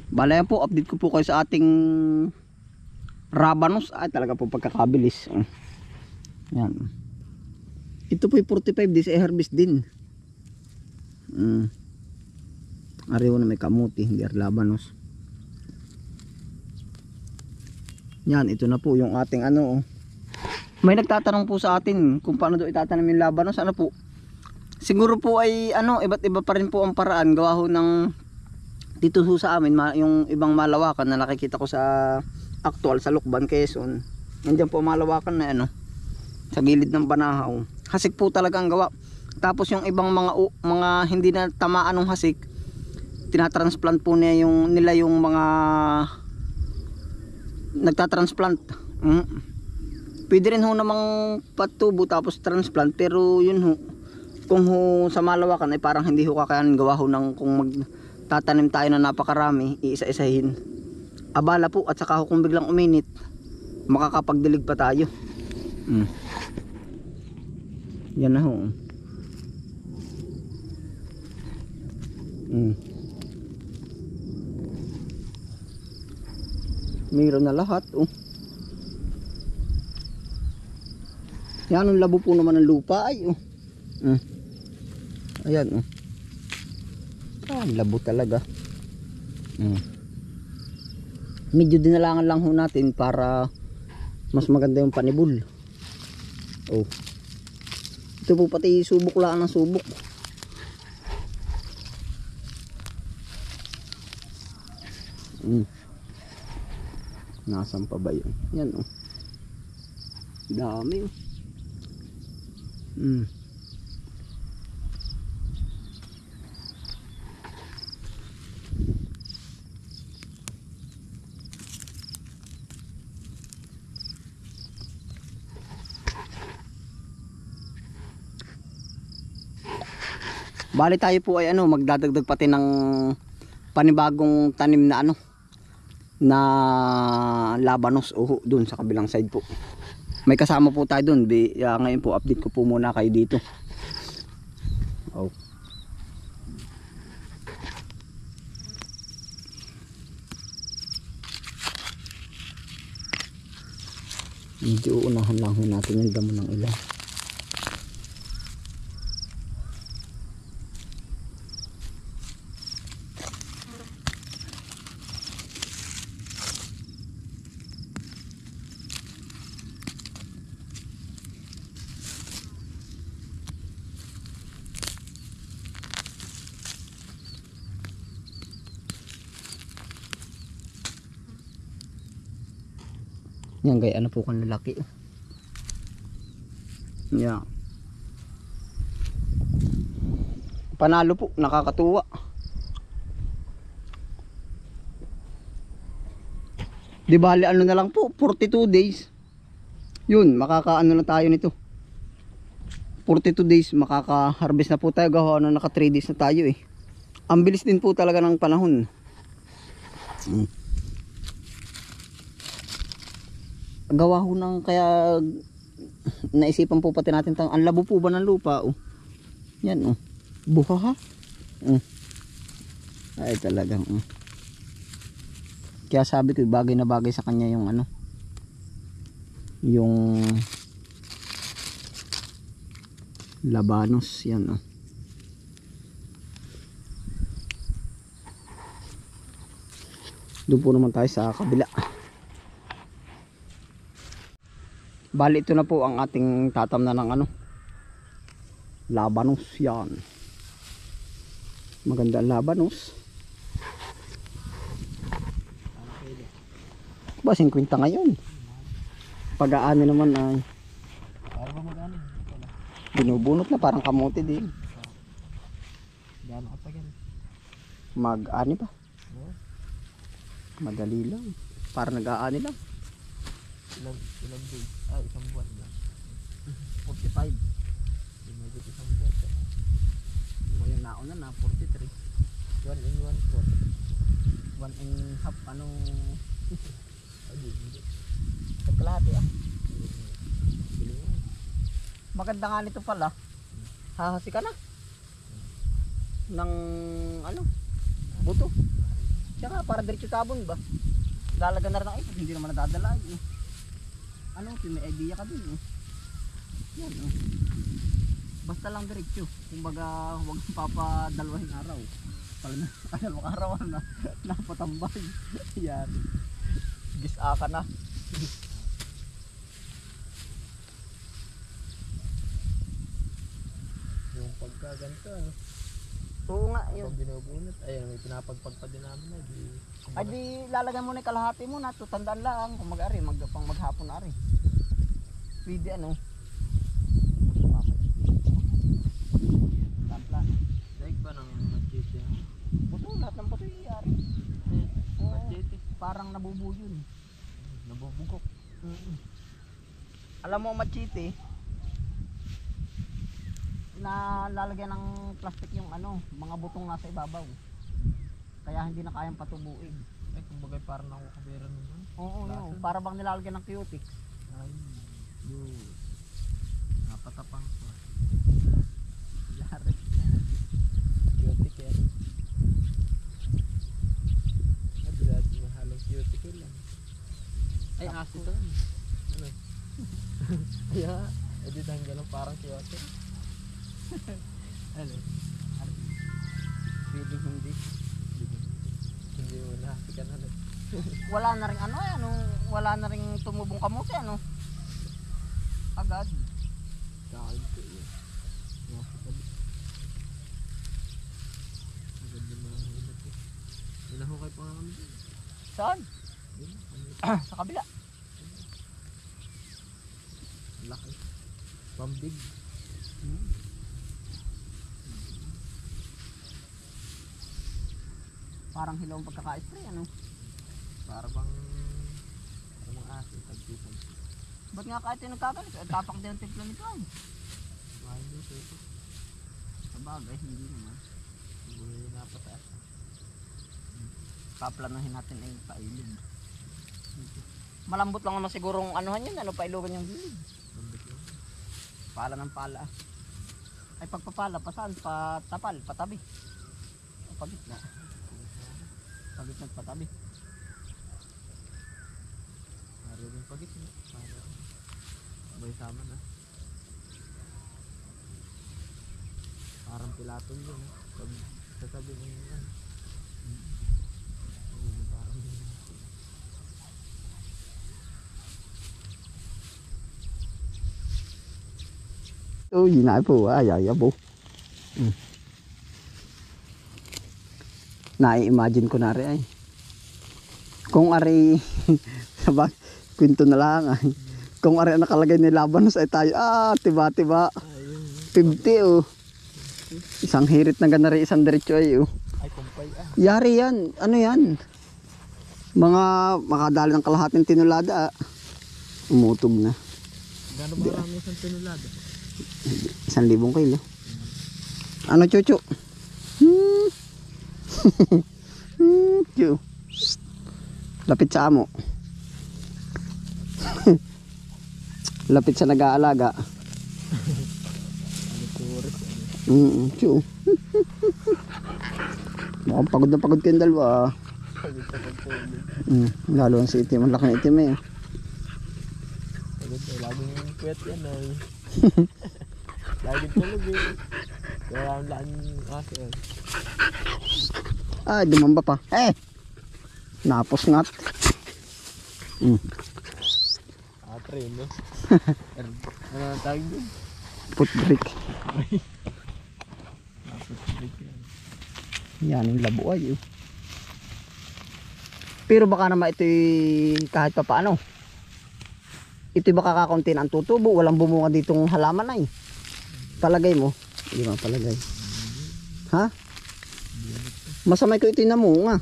Bala yan po, update ko po kayo sa ating Rabanos. Ay talaga po pagkakabilis. Yan. Ito po 45 days harvest din. Ariwo na may kamuti, hindi Rabanos. Yan, ito na po yung ating ano. May nagtatanong po sa atin kung paano daw itatanim yung Labanos. Ano po? Siguro po ay ano, iba't iba pa rin po ang paraan. Gawa ho ng dito ho sa amin, yung ibang malawakan na nakikita ko sa actual sa Lukban, Quezon. Nandiyan po malawakan na ano, sa gilid ng Banahaw. Hasik po talaga ang gawa. Tapos yung ibang mga hindi na tamaan ng hasik, tinatransplant po nila yung mga nagtatransplant. Pwede rin ho namang patubo tapos transplant, pero yun ho, kung ho sa malawakan ay parang hindi ho kakayanin, gawa ho ng kung magtatanim tayo na napakarami, iisa-isahin. Abala po, at saka ho kung biglang uminit, makakapagdilig pa tayo. Yan na ho. Mayroon na lahat. Yan ang labo po naman ng lupa ay ayan ang labo talaga. Medyo dinalangan lang ho natin para mas maganda yung panibol. Ito po pati subok lang ng subok. Nasaan pa ba yun? Yan dami Bali tayo po ay magdadagdag pati ng panibagong tanim na na Labanos doon sa kabilang side po. May kasama po tayo doon. Ngayon po update ko po muna kayo dito. Medyo unahan lang natin yung damo ng ilan. Yan gaya po kung lalaki. Yan. Panalo po, nakakatuwa. Di bali na lang po, 42 days. Yun, makakaano na tayo nito. 42 days makaka-harvest na po tayo, gawa naka 3 days na tayo Ang bilis din po talaga ng panahon. Gawa ho ng kaya naisipan po pati natin ang labo po ba ng lupa yan buha ay talagang kaya sabi ko bagay na bagay sa kanya yung yung Labanos yan doon po naman tayo sa kabila. Bali ito na po ang ating tatamnan ng Labanos yan. Maganda ang Labanos. Ba 50 ngayon. Pag-aani naman ay binubunot na parang kamote din. Mag-ani pa. Madali lang. Para nag-aani lang. Ilang days? Isang buwan lang. 45. Medyo isang buwan. Ngayon nauna na 43. 1 and 1/4. 1 and half kalahati maganda nga nito pala. Hahasi ka na ng buto. Tsaka para diretso tabon ba? Lalaga na rin ang ipot, hindi naman nadadala eh. Ano, may idea ka din eh. Yan oh. Basta lang diretso. Kumbaga huwag papadalawahing araw. Dalawang araw na napatambay. Yan. Gisa ka na. Yung pagkaganto ano. Oo nga yun. Pag binubunot, ayun may pinapagpag pa din namin na di. Ay di lalagyan mo na yung kalahati mo na. Tutandaan lang kung mag-ari, pang maghapon na ari. Pwede ano. Tamplan. Like ba ng machete? Puto, lahat ng puto yung ari. Machete. Parang nabubuo yun. Nabubugok. Alam mo machete, na lalagyan ng plastic yung ano, mga butong nasa ibabaw. Kaya hindi na kayang patubuin. Ay kumbaga parang nakukabera naman. Oo, no. Para bang nilalagyan ng cutex. Ay, yun. Napatapang ko. Yari. Cuticle. Ay, dati mahalong cuticle lang. Ay, aso to. Ano? Kaya, edi tanggal lang parang cuticle. Ano? Pwede hindi. Hindi mo nahasikan ano. Wala na rin ano eh, ano, wala na rin tumubong kamote ano. Agad. Kakal ko yun. Nakasabi. Agad yung mga hinat eh. Minahukay pa nga kami dyan. Saan? Yun, Sa kabila. laki. Pambig. Parang hilaw ang pagkaka-spray ano. Para bang sa mga aso, tagpitan. Ba't nga kahit yung nagkakalit, tapak din ang timpla nito ay. Mahal dito ito. Sa bagay, hindi naman. Siguro yung napataas. Paplanahin natin ay pailog. Malambot lang naman sigurong anuhan yun, ano, pailogan yung gilid. Pambig yun. Pala ng pala. Ay pagpapala, pasaan? Patapal, patabi. O pagitna. Pagitna at patabi. Para rin pagit mo. Para sabay sama na. Parang pilatol yun. Pag sasabi mo yun. Parang Gì nãy phụ à dạ dạ bu. Na-imagine ko na rin ay. Kung ari sabag kwento na lang ay. Kung ari nakalagay ni Labanos ay tayo tiba-tiba. 50 oh. Isang hirit na ganari isang diretso ay oh. ay kumpay Yari yan. Ano yan? Mga makadali ng kalahating tinulada. Umutog na. Gano'n ba marami isang pinulada? 1,000 kilo. Ano chuchu? Chu. Lapit sa amo. Lapit sa nag-aalaga. Chu. Mukhang pagod na pagod kayong dalawa. Lalo ang si itim. Ang laki ng itim eh. Pagod eh. Laging kwet yan ay. Laging tulog eh. Kaya ang laan aso eh. Ay, dumamba pa. Napos ngat. Atre no? Ano ang tawag doon? Footbrick. Footbrick yan. Yan yung labo ay. Pero baka naman ito'y kahit pa paano. Ito'y baka kakaunti na ang tutubo. Walang bumunga ditong halaman ay. Palagay mo. Hindi mo palagay. Ha? Masamay ko ito'y namunga.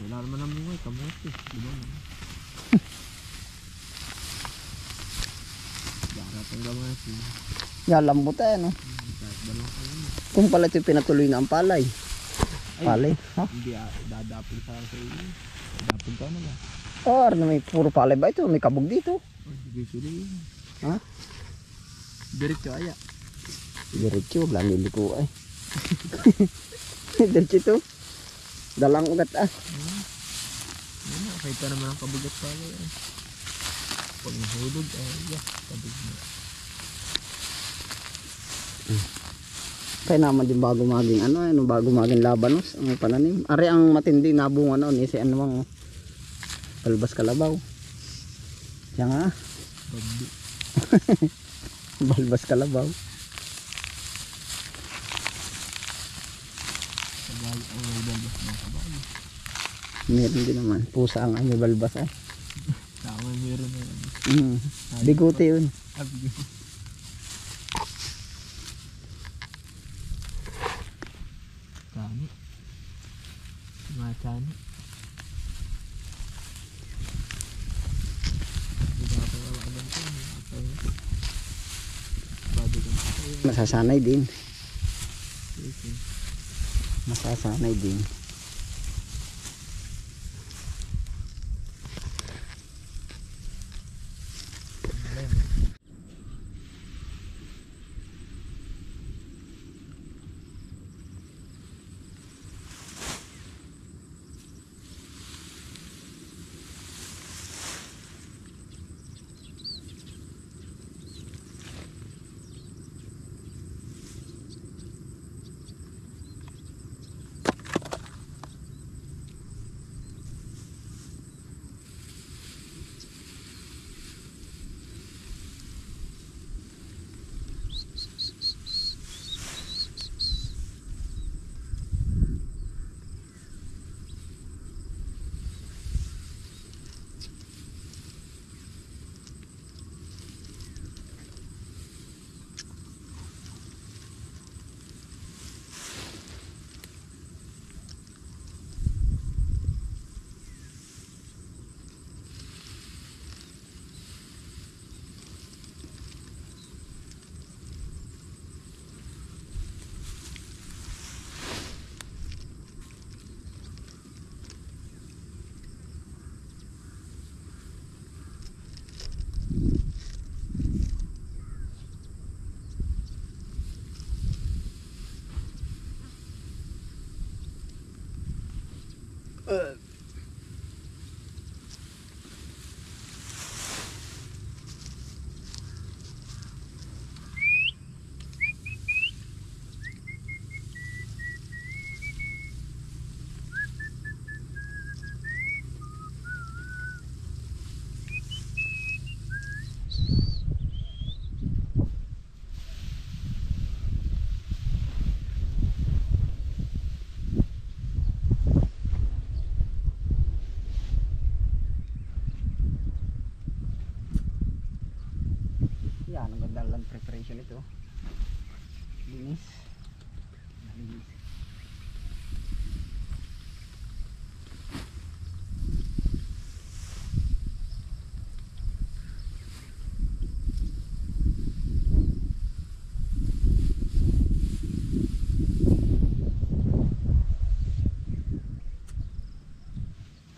Wala naman ang mga kamote. Diba naman? Daratang gamasi. Yan, lambot no? Kahit ba lang kayo. Kung pala ito'y pinatuloy na ang palay. Palay, ha? Hindi dadapin sa iyo. Dadapin ka na ba? Ano may puro palay ba ito? May kabog dito. Sige sila yun. Ha? Diretso aya. Diretso, blanili ko ay. Diretso ito. Dalang ugat ah. Ano, kahit naman ang kabigat pala yan. Pag nahulog, yeah, kabigat. Kaya naman din bago maging bago maging labanos ang pananim. Ari ang matindi nabunga noon si ano mang balbas kalabaw. Siya nga. Babi. Balbas kalabaw. Sabay, may balbas ng kabay. Meron din naman. Pusa ang may balbas eh. Tama, meron na yan. Biguti yun. Kami. Mga chani. Masasanay din. Masasanay din. Yan, ang ganda lang preparation ito. Linis. Linis.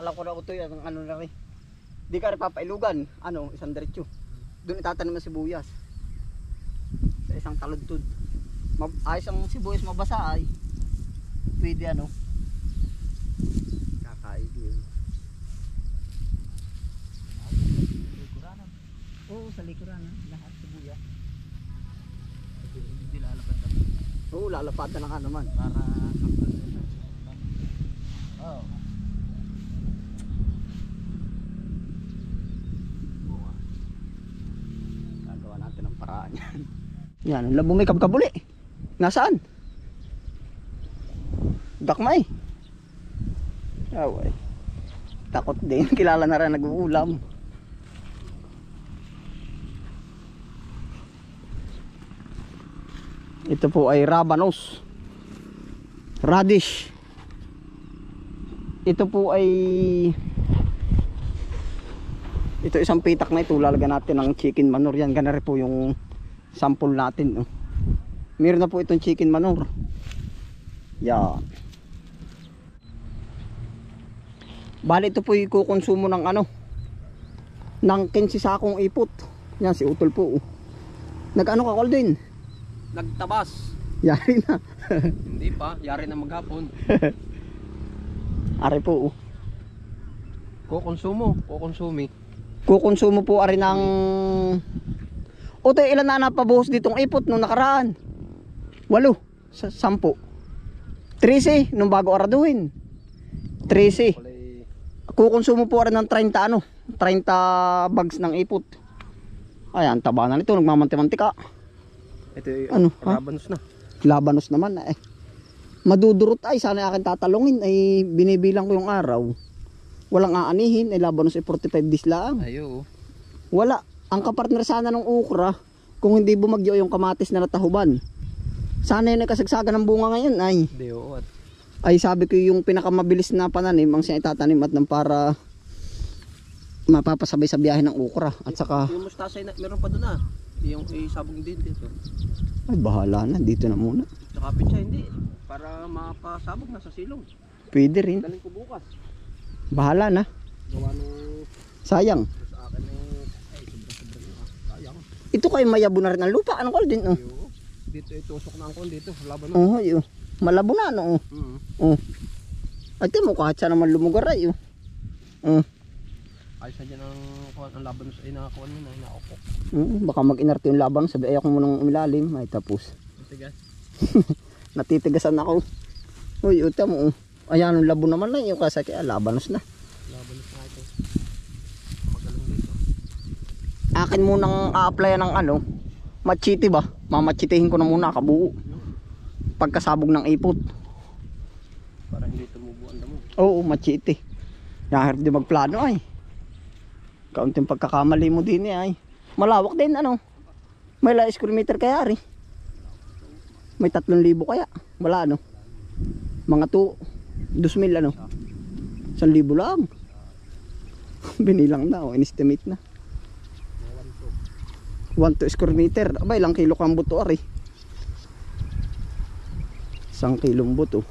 Alam ko na ito yan, ang ano na rin. Di ka rin papailugan, isang diretso. Doon itatanim ang sibuyas. Sa isang taludtod. Ayos ang sibuyas mabasa ay. Pwede kakaib yun. Likuran. Oo, sa likuran lahat sibuyas. Hindi lalapad na. Oo, lalapad na lang naman. Para oh. Gagawa natin ang paraan yan. Yan, ang labong may kabkabuli. Nasaan? Dakmay. Away. Takot din. Kilala na rin nag-uulam. Ito po ay rabanos. Radish. Ito po ay isang pitak na ito. Lalagyan natin ng chicken manure. Yan, gana rin po yung sample natin. Meron na po itong chicken manure. Yan. Bali ito po ikukonsumo ng ng 15 sakong ipot. Yan si Utol po. Nag-ano ka call din? Nagtabas. Yari na. Hindi pa, yari na maghapon. Ari po. Kukonsumi. Kukonsumo po ari ng... O tayo ilan na napabuhos ditong ipot nung nakaraan? 8. 10. 13 nung bago araduhin. 13. Kukonsumo po ari ng 30 bags ng ipot. Ayan, taba na nito, nagmamanti-mantika. Ito yung Ano, ha? Labanos na. Labanos naman eh. Madudurot ay sana akin tatalungin ay binibilang ko yung araw. Walang aanihin ay labanos ay 45 days lang. Ayo. Wala. Ang kapartner sana ng ukra kung hindi bumagyo yung kamatis na natahuban. Sana yun ay kasagsagan ng bunga ngayon ay. At Ay sabi ko yung pinakamabilis na pananim ang siya itatanim at nang para mapapasabay sa biyahe ng ukra at saka yung mustasa meron pa doon yung sabog din dito. ay bahala na dito na muna. Tsaka pitsa hindi. Para mapasabog na sa silong. Pwede rin. Daling ko bukas. Bahala na. Gawa nung Sayang. sa akin ay sobra-sobra na. Sayang. Ito kay mayabo na rin ang lupa. Anong kal din oh. Yo. Dito itusok na ang kon dito. Laban na. Oh, yun. Malabo na no. Oh. Ay mo kahit saan naman lumugar ay oh. Oh. Ayos na dyan ang laban sa inakakuan mo na inaokok. Baka mag-inarte yung laban. Sabi ayaw ko munang umilalim. Ay tapos. Matigas. Natitigasan ako. Uy, uta mo. Ayan, ang labo naman na yung kasi kaya labanos na. Labanos na ito. Magaling dito. Akin munang a-apply ng ano, machiti ba? Mamachitihin ko na muna kabuo. Pagkasabog ng ipot. Para hindi tumubo ang damo. Oo, machiti. Yahir di magplano ay. Kaunting pagkakamali mo din ay. Malawak din ano. May la square meter kaya rin. May 3,000 kaya. Wala ano. Mga 2,000 ano. 1,000 lang. Binilang na o in-estimate na. 1 square meter. Aba ilang kilo kang buto ari. 1 kilong buto.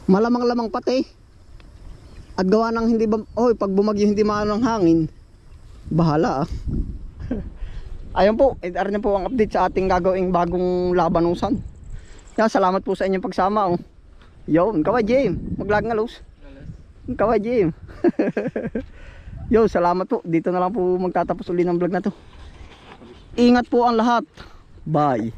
Malamang-lamang pati. At gawa ng hindi ba, pag bumagyo hindi maano ng hangin. Bahala ah. Ayun po, ito na po ang update sa ating gagawing bagong labanusan. Yan, salamat po sa inyong pagsama oh. Yo, kaway Jim, maglag nga los. Kaway Jim. Yo, salamat po. Dito na lang po magtatapos uli ng vlog na to. Ingat po ang lahat. Bye.